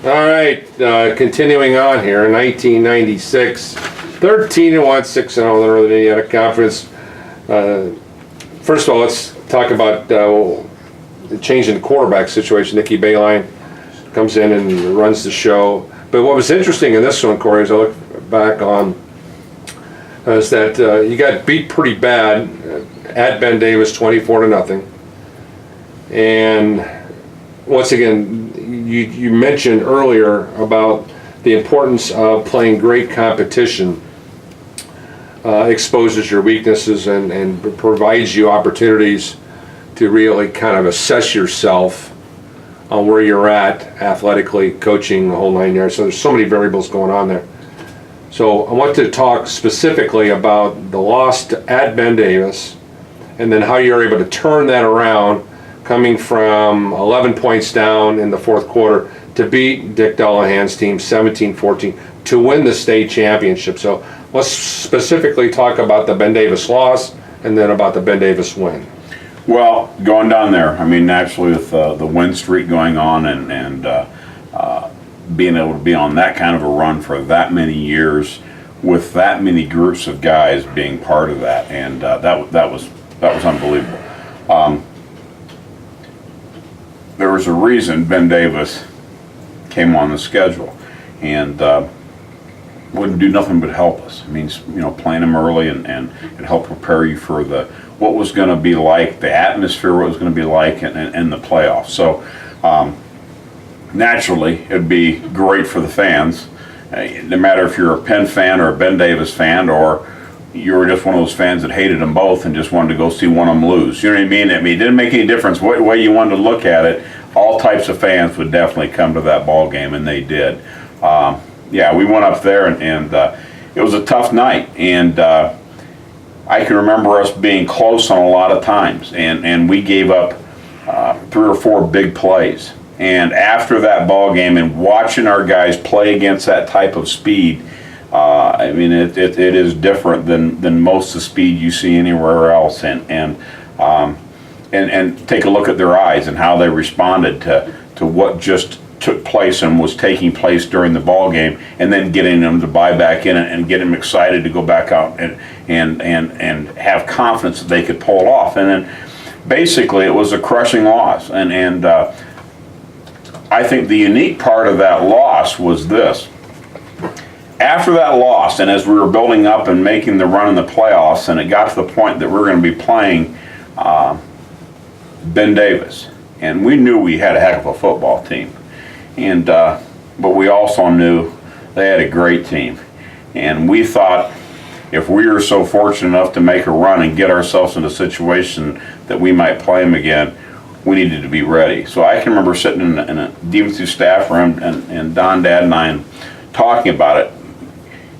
All right, continuing on here, 1996, 13-1, 6-0 in the Northern Indiana Conference. First of all, let's talk about the change in the quarterback situation. Nicky Bayline comes in and runs the show. But what was interesting in this one, Cory, as I look back on, is that you got beat pretty bad at Ben Davis, 24-0. And once again, you mentioned earlier about the importance of playing great competition. Exposes your weaknesses and provides you opportunities to really kind of assess yourself on where you're at athletically, coaching, the whole 9 yards. So there's so many variables going on there. So I want to talk specifically about the loss at Ben Davis and then how you're able to turn that around, coming from 11 points down in the fourth quarter to beat Dick Dullahan's team 17-14 to win the state championship. So let's specifically talk about the Ben Davis loss and then about the Ben Davis win. Well, going down there, I mean, naturally with the win streak going on and being able to be on that kind of a run for that many years with that many groups of guys being part of that, and that was unbelievable. There was a reason Ben Davis came on the schedule, and wouldn't do nothing but help us. I mean, playing him early and it helped prepare you for what was going to be like, the atmosphere, what it was going to be like, and the playoffs. So naturally, it'd be great for the fans, no matter if you're a Penn fan or a Ben Davis fan, or you were just one of those fans that hated them both and just wanted to go see one of them lose. You know what I mean? I mean, it didn't make any difference what way you wanted to look at it. All types of fans would definitely come to that ball game, and they did. Yeah, we went up there, and it was a tough night, and I can remember us being close on a lot of times, and we gave up 3 or 4 big plays. And after that ball game and watching our guys play against that type of speed, I mean, it is different than most of the speed you see anywhere else, and take a look at their eyes and how they responded to what just took place and was taking place during the ball game, and then getting them to buy back in and get them excited to go back out and have confidence that they could pull it off. And then basically it was a crushing loss, and I think the unique part of that loss was this. After that loss, and as we were building up and making the run in the playoffs, and it got to the point that we were going to be playing Ben Davis, and we knew we had a heck of a football team, and but we also knew they had a great team, and we thought if we were so fortunate enough to make a run and get ourselves in a situation that we might play them again, we needed to be ready. So I can remember sitting in a defensive staff room and Don, Dad, and I talking about it,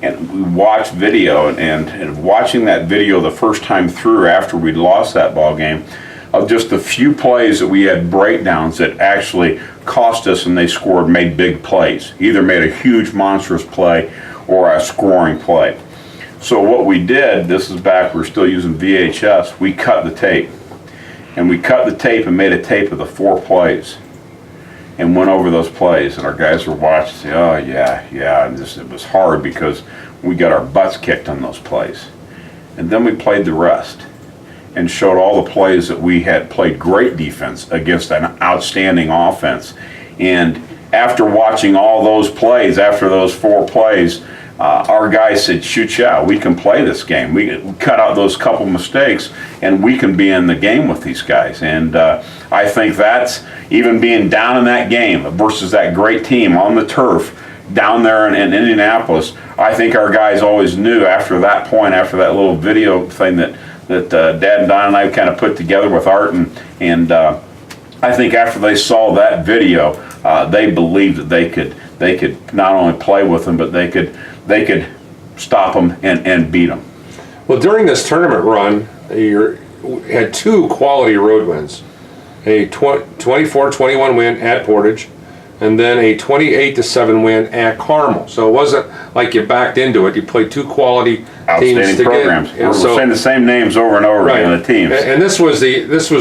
and we watched video, and watching that video the first time through after we'd lost that ball game, of just a few plays that we had breakdowns that actually cost us, and they made big plays. Either made a huge monstrous play or a scoring play. So what we did, this is back, we're still using VHS, we cut the tape. And we cut the tape and made a tape of the 4 plays and went over those plays, and our guys were watching, say, oh yeah, and it was hard because we got our butts kicked on those plays. And then we played the rest and showed all the plays that we had played great defense against an outstanding offense. And after watching all those plays, after those 4 plays, our guys said, shoot, yeah, we can play this game. We cut out those couple mistakes, and we can be in the game with these guys. And I think that's, even being down in that game versus that great team on the turf down there in Indianapolis, I think our guys always knew after that point, after that little video thing that Dad and Don and I kind of put together with Art, and I think after they saw that video, they believed that they could not only play with them, but they could stop them and beat them. Well, during this tournament run, you had 2 quality road wins. A 24-21 win at Portage, and then a 28-7 win at Carmel. So it wasn't like you backed into it. You played 2 quality teams together. Programs. We're saying the same names over and over again, the teams. And this was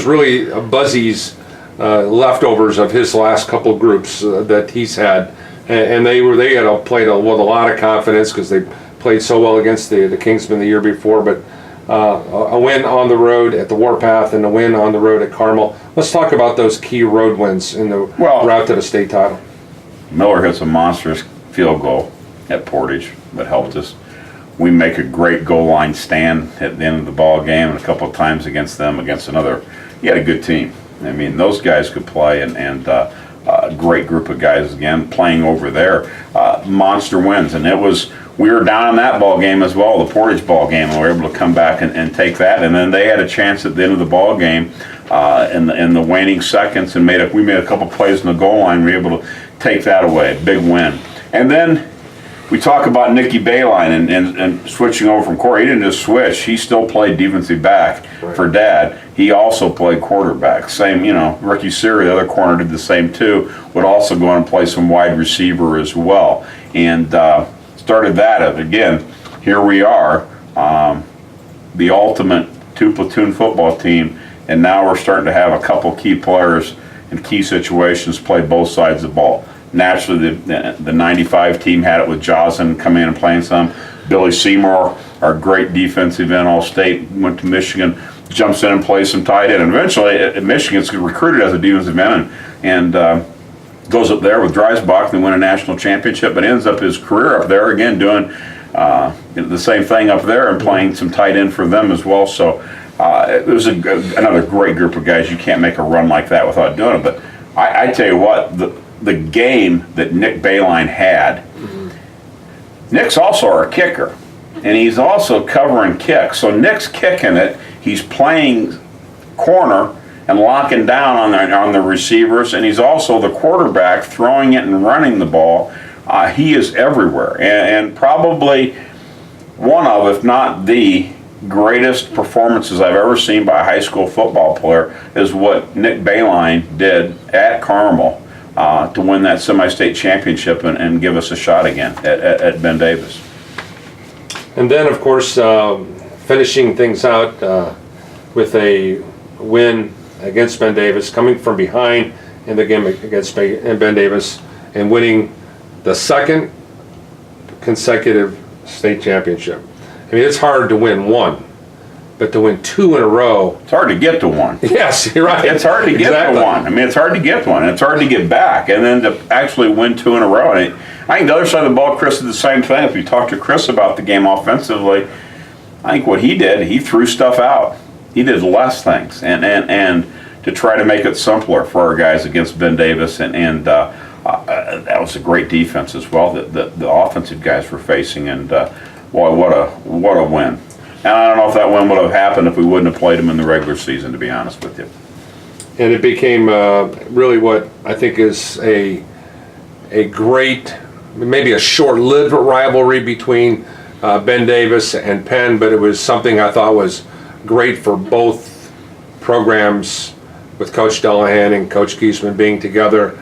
really Buzzy's leftovers of his last couple groups that he's had and they had played with a lot of confidence because they played so well against the Kingsmen the year before. But a win on the road at the Warpath and a win on the road at Carmel. Let's talk about those key road wins in the route to the state title. Miller hits a monstrous field goal at Portage that helped us. We make a great goal line stand at the end of the ball game, and a couple of times against another. You had a good team. I mean, those guys could play, and a great group of guys again playing over there. Monster wins, and we were down in that ball game as well, the Portage ball game, and we were able to come back and take that. And then they had a chance at the end of the ball game in the waning seconds, and we made a couple plays in the goal line. We were able to take that away, big win. And then we talk about Nicky Bayline and switching over from Cory. He didn't just switch; he still played defensive back for Dad. He also played quarterback. Same, Ricky Siri, the other corner, did the same too. Would also go on and play some wide receiver as well, and started that up again. Here we are, the ultimate two-platoon football team, and now we're starting to have a couple key players in key situations play both sides of the ball. Naturally, the 95 team had it with Joslin coming in and playing some. Billy Seymour, our great defensive end, All-State, went to Michigan, jumps in and plays some tight end. And eventually, Michigan's recruited as a defensive end and goes up there with Dreisbach and win a national championship, but ends up his career up there again doing the same thing up there and playing some tight end for them as well. So it was another great group of guys. You can't make a run like that without doing it. But I tell you what, the game that Nick Bayline had, Nick's also our kicker, and he's also covering kicks. So Nick's kicking it, he's playing corner and locking down on the receivers, and he's also the quarterback throwing it and running the ball. He is everywhere, and probably one of, if not the greatest performances I've ever seen by a high school football player is what Nick Bayline did at Carmel to win that semi-state championship and give us a shot again at Ben Davis. And then, of course, finishing things out with a win against Ben Davis, coming from behind in the game against Ben Davis, and winning the second consecutive state championship. I mean, it's hard to win one, but to win two in a row. It's hard to get to one. Yes, you're right. It's hard to get to one. I mean, it's hard to get one, and it's hard to get back, and then to actually win two in a row. And I think the other side of the ball, Chris, did the same thing. If you talk to Chris about the game offensively, I think what he did, he threw stuff out. He did less things, and to try to make it simpler for our guys against Ben Davis, and that was a great defense as well that the offensive guys were facing, and boy, what a win. And I don't know if that win would have happened if we wouldn't have played them in the regular season, to be honest with you. And it became really what I think is a great, maybe a short-lived rivalry between Ben Davis and Penn, but it was something I thought was great for both programs, with Coach Delahan and Coach Giesman being together.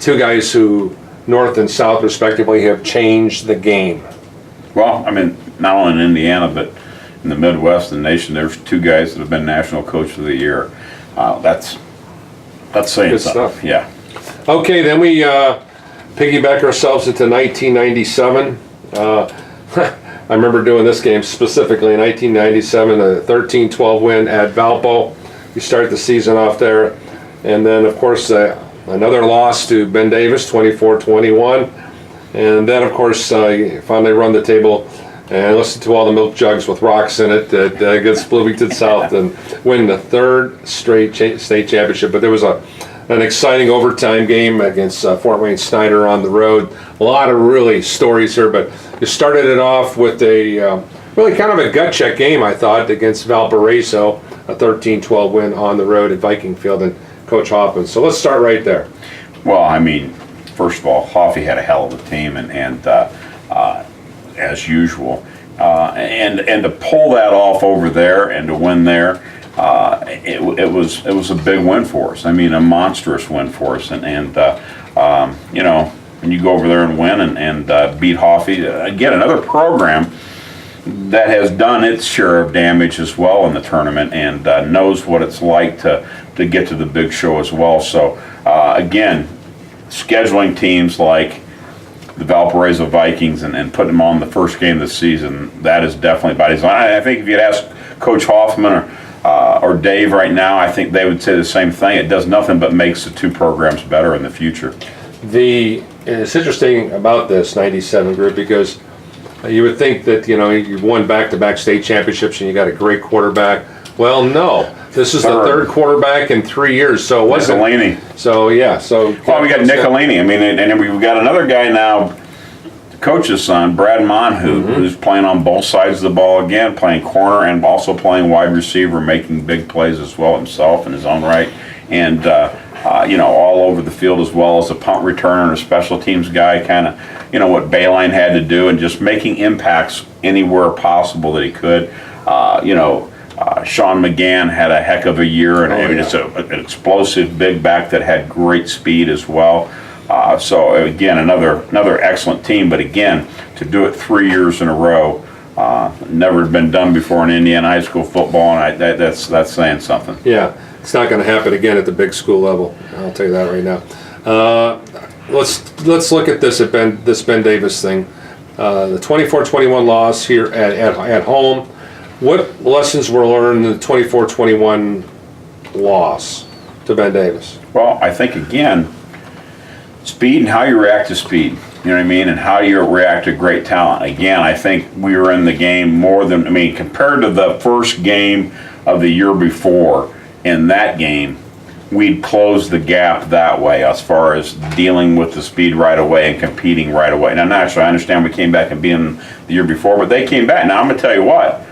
Two guys who, North and South respectively, have changed the game. Well, I mean, not only in Indiana, but in the Midwest and the nation, there's two guys that have been National Coach of the Year. That's saying Good something. stuff. Yeah. Okay, then we piggyback ourselves into 1997. I remember doing this game specifically in 1997, a 13-12 win at Valpo. We start the season off there. And then, of course, another loss to Ben Davis, 24-21. And then, of course, finally run the table and listen to all the milk jugs with rocks in it against Bloomington South and win the third straight state championship. But there was an exciting overtime game against Fort Wayne Snyder on the road. A lot of really stories here, but you started it off with a really kind of a gut check game, I thought, against Valparaiso, a 13-12 win on the road at Viking Field and Coach Hoffman. So let's start right there. Well, I mean, first of all, Hoffy had a hell of a team, and as usual, and to pull that off over there and to win there, it was a big win for us. I mean, a monstrous win for us, and you know, when you go over there and win and beat Hoffy, again, another program that has done its share of damage as well in the tournament and knows what it's like to get to the big show as well. So again, scheduling teams like the Valparaiso Vikings and putting them on the first game of the season, that is definitely by design. I think if you'd ask Coach Hoffman or Dave right now, I think they would say the same thing. It does nothing but makes the two programs better in the future. It's interesting about this 97 group because you would think that, you've won back-to-back state championships and you got a great quarterback. Well, no. This is the third quarterback in 3 years, so it wasn't. Nicolini. So, yeah. Well, we got Nicolini. I mean, and then we've got another guy now, the coach's son, Brad Monhu, who's playing on both sides of the ball again, playing corner and also playing wide receiver, making big plays as well himself in his own right. And, all over the field as well as a punt returner and a special teams guy, kind of, what Bayline had to do and just making impacts anywhere possible that he could. Sean McGann had a heck of a year, and it's an explosive big back that had great speed as well. So again, another excellent team. But again, to do it 3 years in a row, never been done before in Indiana high school football, and that's saying something. Yeah, it's not going to happen again at the big school level. I'll tell you that right now. Let's look at this Ben Davis thing. The 24-21 loss here at home. What lessons were learned in the 24-21 loss to Ben Davis? Well, I think, again, speed and how you react to speed. You know what I mean? And how you react to great talent. Again, I think we were in the game more than, compared to the first game of the year before, in that game, we'd closed the gap that way as far as dealing with the speed right away and competing right away. Now, naturally, I understand we came back and beat them the year before, but they came back. Now, I'm going to tell you what.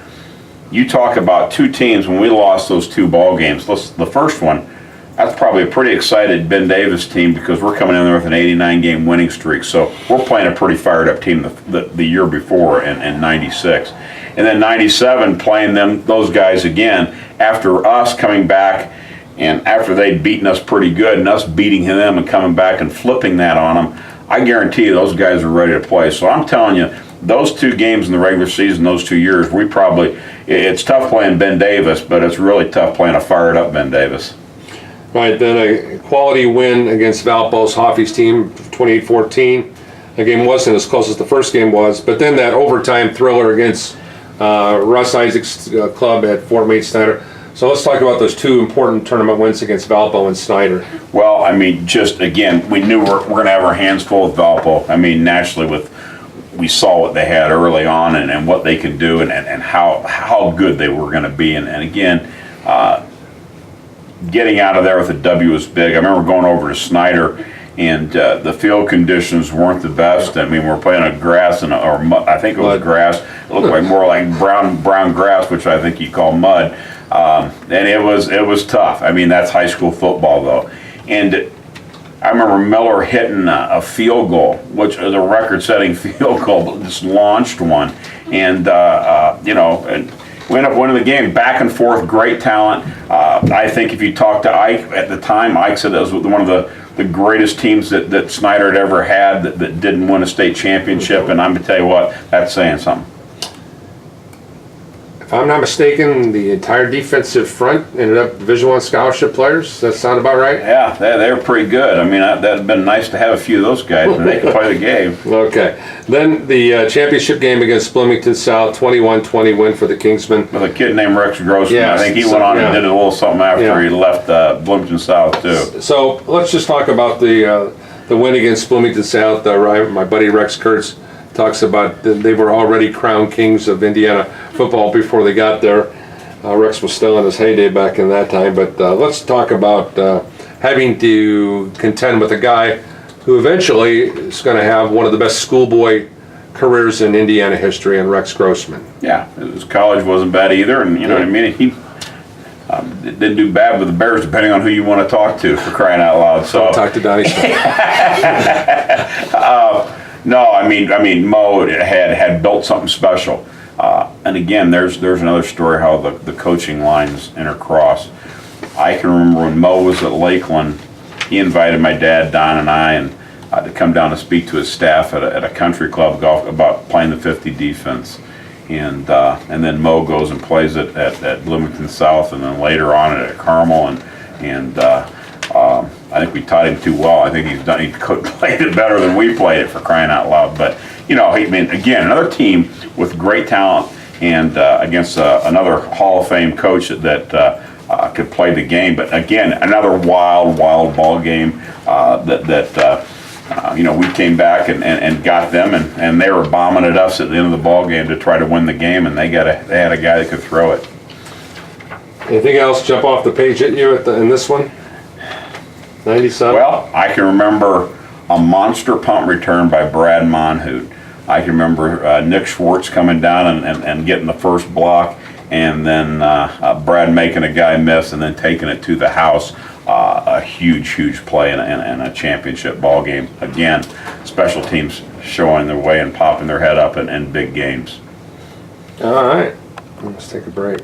You talk about two teams when we lost those two ball games. The first one, that's probably a pretty excited Ben Davis team because we're coming in there with an 89-game winning streak. So we're playing a pretty fired-up team the year before in 96. And then 97, playing those guys again after us coming back and after they'd beaten us pretty good and us beating them and coming back and flipping that on them. I guarantee you those guys are ready to play. So I'm telling you, those two games in the regular season, those 2 years, it's tough playing Ben Davis, but it's really tough playing a fired-up Ben Davis. Right, then a quality win against Valpo's Hoffy's team, 28-14. The game wasn't as close as the first game was, but then that overtime thriller against Russ Isaac's club at Fort Meade Snyder. So let's talk about those two important tournament wins against Valpo and Snyder. Well, just again, we knew we're going to have our hands full with Valpo. Naturally, we saw what they had early on and what they can do and how good they were going to be. And again, getting out of there with a W was big. I remember going over to Snyder, and the field conditions weren't the best. We're playing on grass I think it was mud. Grass. It looked like more like brown grass, which I think you call mud. And it was tough. That's high school football though. And I remember Miller hitting a field goal, which is a record-setting field goal, but just launched one. And, and we ended up winning the game. Back and forth, great talent. I think if you talk to Ike at the time, Ike said that was one of the greatest teams that Snyder had ever had that didn't win a state championship. And I'm going to tell you what, that's saying something. If I'm not mistaken, the entire defensive front ended up Division I scholarship players. Does that sound about right? Yeah, they were pretty good. That'd been nice to have a few of those guys, and they could play the game. Okay. Then the championship game against Bloomington South, 21-20 win for the Kingsmen. With a kid named Rex Grossman. Yes, I think he went on and did a little something after he left Bloomington South, too. So let's just talk about the win against Bloomington South. My buddy Rex Kurtz talks about they were already crowned kings of Indiana football before they got there. Rex was still in his heyday back in that time, but let's talk about having to contend with a guy who eventually is going to have one of the best schoolboy careers in Indiana history, and Rex Grossman. Yeah, his college wasn't bad either, and he didn't do bad with the Bears, depending on who you want to talk to, for crying out loud. So Don't talk to Donnie Smith. No, Mo had built something special. And again, there's another story how the coaching lines intercross. I can remember when Mo was at Lakeland, he invited my dad, Don, and I to come down to speak to his staff at a country club golf about playing the 50 defense. And then Mo goes and plays it at Bloomington South, and then later on at Carmel, and I think we taught him too well. I think he played it better than we played it, for crying out loud. But I mean, again, another team with great talent, and against another Hall of Fame coach that could play the game. But again, another wild ball game we came back and got them, and they were bombing at us at the end of the ball game to try to win the game, and they had a guy that could throw it. Anything else jump off the page at you in this one? 97? Well, I can remember a monster punt return by Brad Monhoot. I can remember Nick Schwartz coming down and getting the first block, and then Brad making a guy miss and then taking it to the house. A huge play in a championship ball game. Again, special teams showing their way and popping their head up in big games. All right, let's take a break.